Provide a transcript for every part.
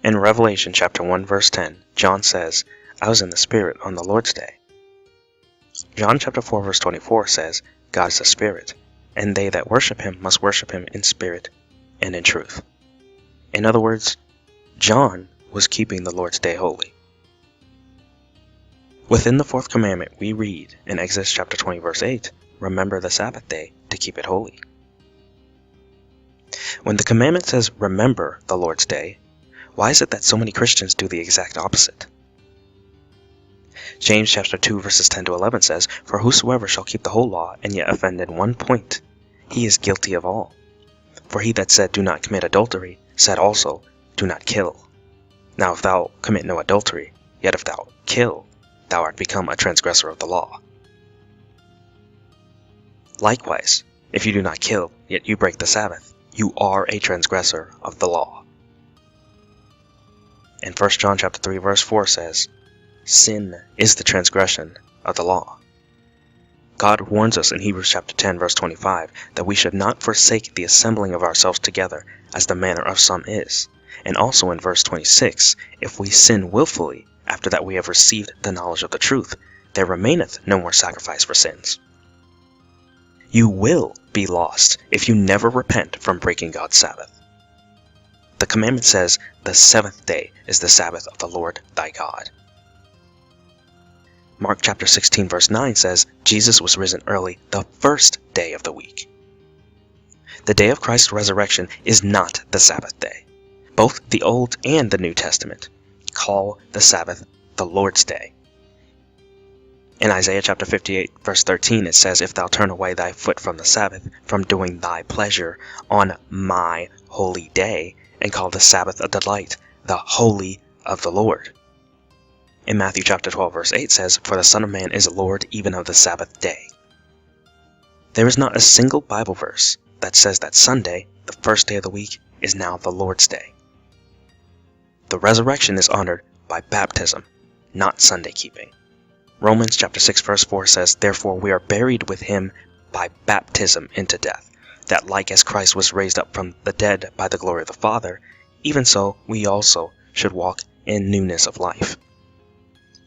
In Revelation chapter 1 verse 10, John says, "I was in the Spirit on the Lord's day." John chapter 4 verse 24 says, "God is a spirit, and they that worship him must worship him in spirit and in truth." In other words, John was keeping the Lord's day holy. Within the fourth commandment, we read in Exodus chapter 20 verse 8, "Remember the Sabbath day to keep it holy." When the commandment says, "Remember the Lord's day," why is it that so many Christians do the exact opposite? James chapter 2 verses 10 to 11 says, "For whosoever shall keep the whole law, and yet offend in one point, he is guilty of all. For he that said, Do not commit adultery, said also, Do not kill. Now if thou commit no adultery, yet if thou kill, thou art become a transgressor of the law. Likewise, if you do not kill, yet you break the Sabbath, you are a transgressor of the law." And 1 John chapter 3 verse 4 says, "Sin is the transgression of the law." God warns us in Hebrews chapter 10 verse 25 that we should not forsake the assembling of ourselves together, as the manner of some is. And also in verse 26, if we sin willfully, after that we have received the knowledge of the truth, there remaineth no more sacrifice for sins. You will be lost if you never repent from breaking God's Sabbath. The commandment says, "The seventh day is the Sabbath of the Lord thy God." Mark chapter 16 verse 9 says, "Jesus was risen early the first day of the week." The day of Christ's resurrection is not the Sabbath day. Both the Old and the New Testament call the Sabbath the Lord's day. In Isaiah chapter 58 verse 13 it says, "If thou turn away thy foot from the Sabbath, from doing thy pleasure on my holy day, and call the Sabbath a delight, the holy of the Lord." In Matthew chapter 12 verse 8 says, "For the Son of Man is Lord even of the Sabbath day." There is not a single Bible verse that says that Sunday, the first day of the week, is now the Lord's day. The resurrection is honored by baptism, not Sunday keeping. Romans chapter 6 verse 4 says, "Therefore we are buried with him by baptism into death, that like as Christ was raised up from the dead by the glory of the Father, even so we also should walk in newness of life."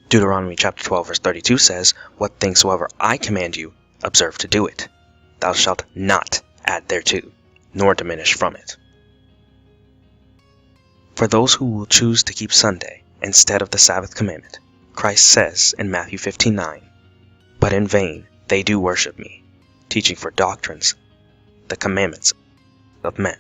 Deuteronomy chapter 12 verse 32 says, "What things soever I command you, observe to do it. Thou shalt not add thereto, nor diminish from it." For those who will choose to keep Sunday instead of the Sabbath commandment, Christ says in Matthew 15:9, "But in vain they do worship me, teaching for doctrines the commandments of men."